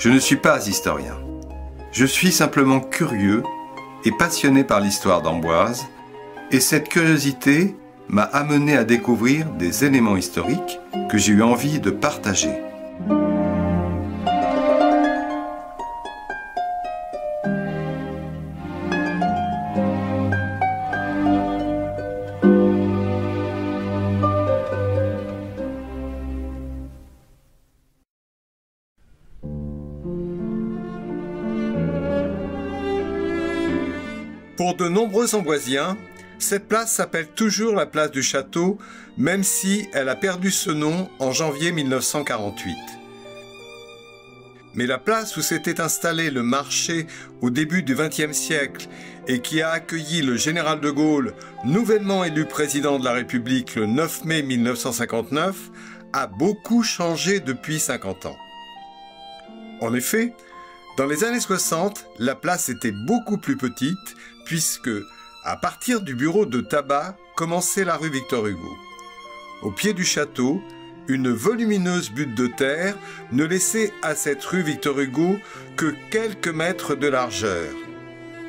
Je ne suis pas historien. Je suis simplement curieux et passionné par l'histoire d'Amboise, et cette curiosité m'a amené à découvrir des éléments historiques que j'ai eu envie de partager. Pour de nombreux Amboisiens, cette place s'appelle toujours la place du Château, même si elle a perdu ce nom en janvier 1948. Mais la place où s'était installé le marché au début du XXe siècle et qui a accueilli le général de Gaulle, nouvellement élu président de la République le 9 mai 1959, a beaucoup changé depuis 50 ans. En effet, dans les années 60, la place était beaucoup plus petite, puisque, à partir du bureau de tabac, commençait la rue Victor Hugo. Au pied du château, une volumineuse butte de terre ne laissait à cette rue Victor Hugo que quelques mètres de largeur.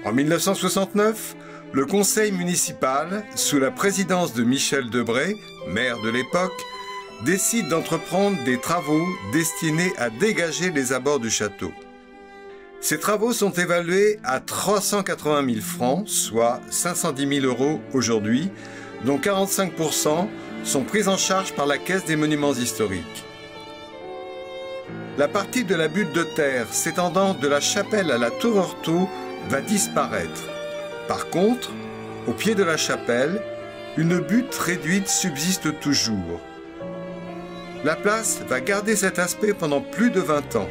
En 1969, le conseil municipal, sous la présidence de Michel Debré, maire de l'époque, décide d'entreprendre des travaux destinés à dégager les abords du château. Ces travaux sont évalués à 380 000 francs, soit 510 000 € aujourd'hui, dont 45% sont pris en charge par la Caisse des monuments historiques. La partie de la butte de terre s'étendant de la chapelle à la tour Heurtaud va disparaître. Par contre, au pied de la chapelle, une butte réduite subsiste toujours. La place va garder cet aspect pendant plus de 20 ans.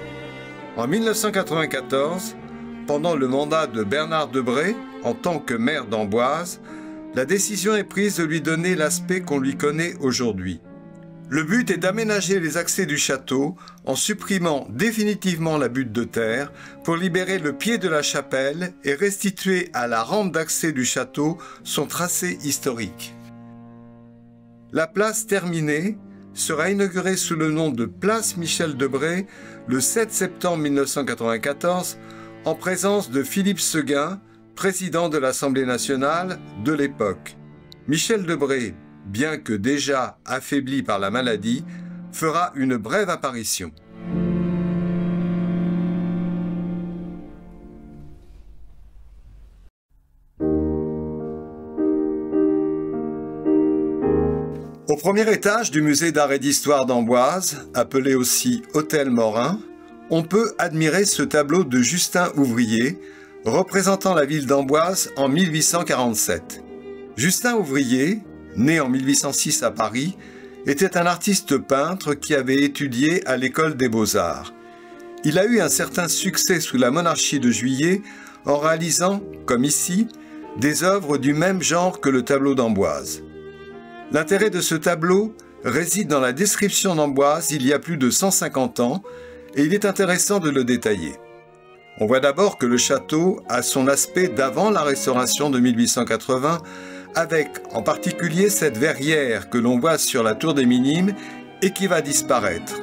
En 1994, pendant le mandat de Bernard Debré, en tant que maire d'Amboise, la décision est prise de lui donner l'aspect qu'on lui connaît aujourd'hui. Le but est d'aménager les accès du château en supprimant définitivement la butte de terre pour libérer le pied de la chapelle et restituer à la rampe d'accès du château son tracé historique. La place terminée sera inaugurée sous le nom de Place Michel Debré le 7 septembre 1994 en présence de Philippe Séguin, président de l'Assemblée nationale de l'époque. Michel Debré, bien que déjà affaibli par la maladie, fera une brève apparition. Au premier étage du musée d'art et d'histoire d'Amboise, appelé aussi Hôtel Morin, on peut admirer ce tableau de Justin Ouvrier, représentant la ville d'Amboise en 1847. Justin Ouvrier, né en 1806 à Paris, était un artiste peintre qui avait étudié à l'école des Beaux-Arts. Il a eu un certain succès sous la monarchie de Juillet en réalisant, comme ici, des œuvres du même genre que le tableau d'Amboise. L'intérêt de ce tableau réside dans la description d'Amboise il y a plus de 150 ans et il est intéressant de le détailler. On voit d'abord que le château a son aspect d'avant la restauration de 1880 avec en particulier cette verrière que l'on voit sur la tour des Minimes et qui va disparaître.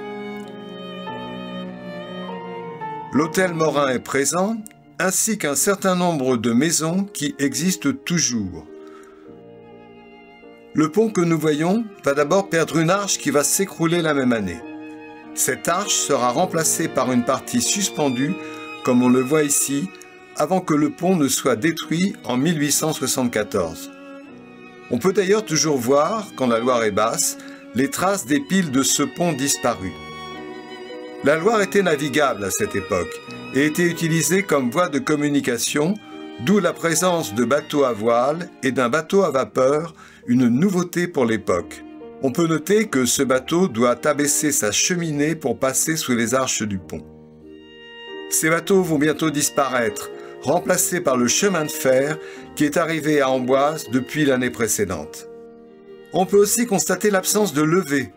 L'hôtel Morin est présent ainsi qu'un certain nombre de maisons qui existent toujours. Le pont que nous voyons va d'abord perdre une arche qui va s'écrouler la même année. Cette arche sera remplacée par une partie suspendue, comme on le voit ici, avant que le pont ne soit détruit en 1874. On peut d'ailleurs toujours voir, quand la Loire est basse, les traces des piles de ce pont disparu. La Loire était navigable à cette époque et était utilisée comme voie de communication, d'où la présence de bateaux à voile et d'un bateau à vapeur, une nouveauté pour l'époque. On peut noter que ce bateau doit abaisser sa cheminée pour passer sous les arches du pont. Ces bateaux vont bientôt disparaître, remplacés par le chemin de fer qui est arrivé à Amboise depuis l'année précédente. On peut aussi constater l'absence de levée.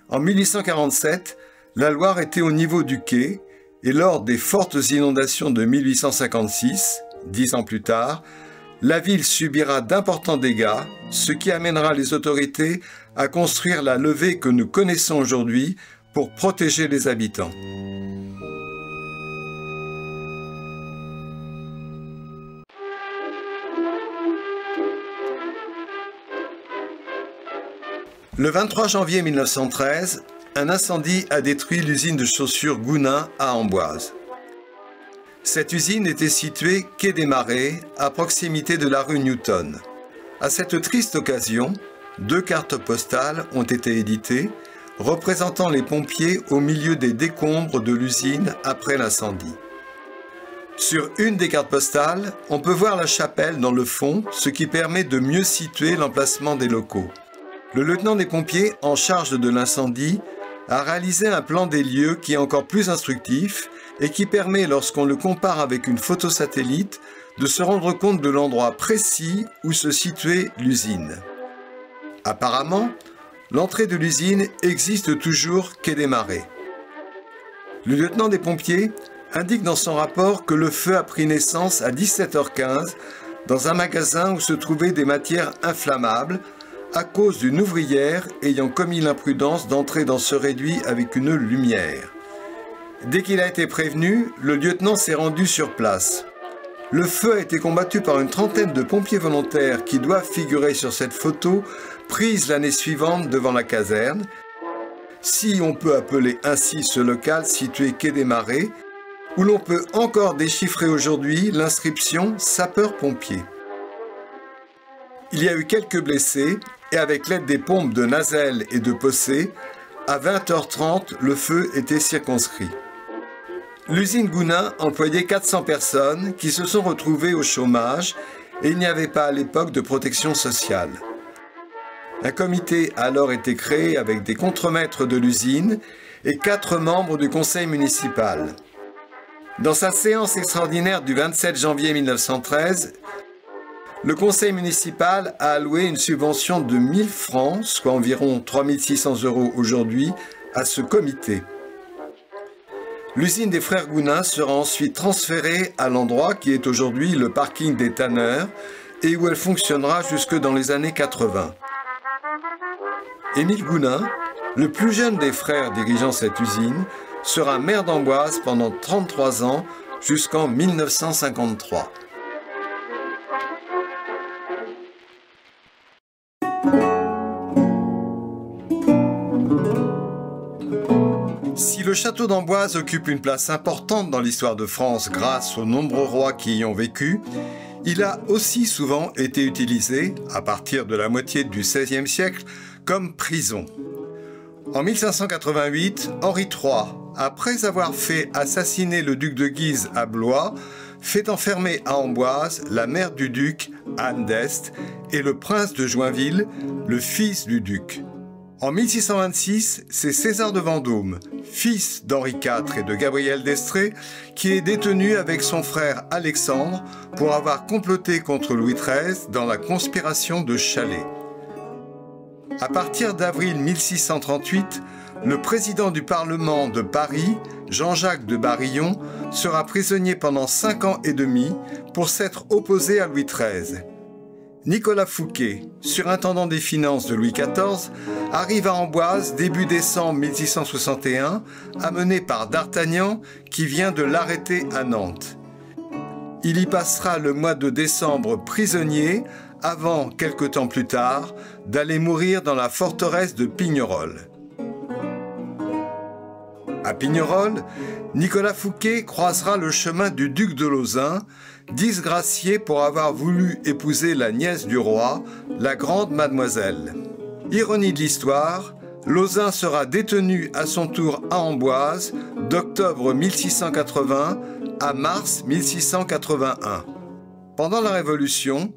En 1847, la Loire était au niveau du quai et lors des fortes inondations de 1856, 10 ans plus tard, la ville subira d'importants dégâts, ce qui amènera les autorités à construire la levée que nous connaissons aujourd'hui pour protéger les habitants. Le 23 janvier 1913, un incendie a détruit l'usine de chaussures Gounin à Amboise. Cette usine était située quai des Marais, à proximité de la rue Newton. À cette triste occasion, 2 cartes postales ont été éditées, représentant les pompiers au milieu des décombres de l'usine après l'incendie. Sur une des cartes postales, on peut voir la chapelle dans le fond, ce qui permet de mieux situer l'emplacement des locaux. Le lieutenant des pompiers en charge de l'incendie a réalisé un plan des lieux qui est encore plus instructif et qui permet, lorsqu'on le compare avec une photo satellite, de se rendre compte de l'endroit précis où se situait l'usine. Apparemment, l'entrée de l'usine existe toujours quai des Marais. Le lieutenant des pompiers indique dans son rapport que le feu a pris naissance à 17h15 dans un magasin où se trouvaient des matières inflammables à cause d'une ouvrière ayant commis l'imprudence d'entrer dans ce réduit avec une lumière. Dès qu'il a été prévenu, le lieutenant s'est rendu sur place. Le feu a été combattu par une trentaine de pompiers volontaires qui doivent figurer sur cette photo prise l'année suivante devant la caserne, si on peut appeler ainsi ce local situé quai des Marais, où l'on peut encore déchiffrer aujourd'hui l'inscription « sapeur-pompier ». Il y a eu quelques blessés et avec l'aide des pompes de Nazel et de Possé, à 20h30, le feu était circonscrit. L'usine Gounin employait 400 personnes qui se sont retrouvées au chômage et il n'y avait pas à l'époque de protection sociale. Un comité a alors été créé avec des contremaîtres de l'usine et 4 membres du conseil municipal. Dans sa séance extraordinaire du 27 janvier 1913, le conseil municipal a alloué une subvention de 1000 francs, soit environ 3600 € aujourd'hui, à ce comité. L'usine des frères Gounin sera ensuite transférée à l'endroit qui est aujourd'hui le parking des tanneurs et où elle fonctionnera jusque dans les années 80. Émile Gounin, le plus jeune des frères dirigeant cette usine, sera maire d'Amboise pendant 33 ans jusqu'en 1953. Si le château d'Amboise occupe une place importante dans l'histoire de France grâce aux nombreux rois qui y ont vécu, il a aussi souvent été utilisé, à partir de la moitié du XVIe siècle, comme prison. En 1588, Henri III, après avoir fait assassiner le duc de Guise à Blois, fait enfermer à Amboise la mère du duc, Anne d'Este, et le prince de Joinville, le fils du duc. En 1626, c'est César de Vendôme, fils d'Henri IV et de Gabrielle d'Estrées, qui est détenu avec son frère Alexandre pour avoir comploté contre Louis XIII dans la conspiration de Chalais. À partir d'avril 1638, le président du Parlement de Paris, Jean-Jacques de Barillon, sera prisonnier pendant 5 ans et demi pour s'être opposé à Louis XIII. Nicolas Fouquet, surintendant des finances de Louis XIV, arrive à Amboise début décembre 1661, amené par D'Artagnan qui vient de l'arrêter à Nantes. Il y passera le mois de décembre prisonnier avant, quelque temps plus tard, d'aller mourir dans la forteresse de Pignerol. À Pignerol, Nicolas Fouquet croisera le chemin du duc de Lauzun, disgracié pour avoir voulu épouser la nièce du roi, la grande mademoiselle. Ironie de l'histoire, Lauzun sera détenu à son tour à Amboise d'octobre 1680 à mars 1681. Pendant la Révolution,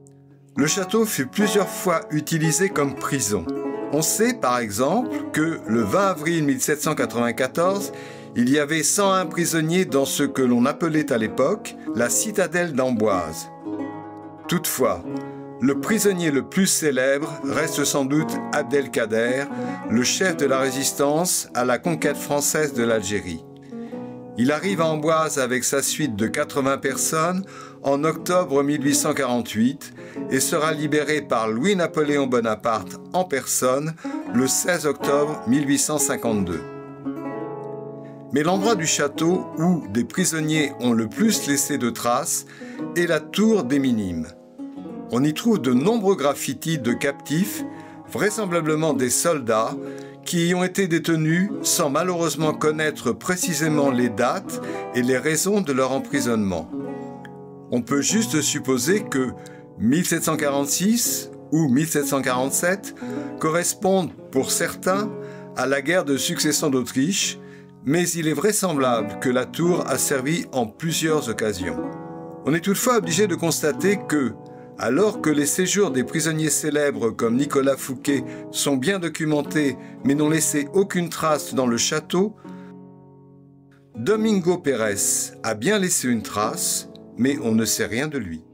le château fut plusieurs fois utilisé comme prison. On sait par exemple que le 20 avril 1794, il y avait 101 prisonniers dans ce que l'on appelait à l'époque la citadelle d'Amboise. Toutefois, le prisonnier le plus célèbre reste sans doute Abdelkader, le chef de la résistance à la conquête française de l'Algérie. Il arrive à Amboise avec sa suite de 80 personnes en octobre 1848 et sera libéré par Louis-Napoléon Bonaparte en personne le 16 octobre 1852. Mais l'endroit du château où des prisonniers ont le plus laissé de traces est la tour des Minimes. On y trouve de nombreux graffitis de captifs vraisemblablement des soldats qui y ont été détenus sans malheureusement connaître précisément les dates et les raisons de leur emprisonnement. On peut juste supposer que 1746 ou 1747 correspondent pour certains à la guerre de succession d'Autriche, mais il est vraisemblable que la tour a servi en plusieurs occasions. On est toutefois obligé de constater que, alors que les séjours des prisonniers célèbres comme Nicolas Fouquet sont bien documentés mais n'ont laissé aucune trace dans le château, Domingo Pérez a bien laissé une trace, mais on ne sait rien de lui.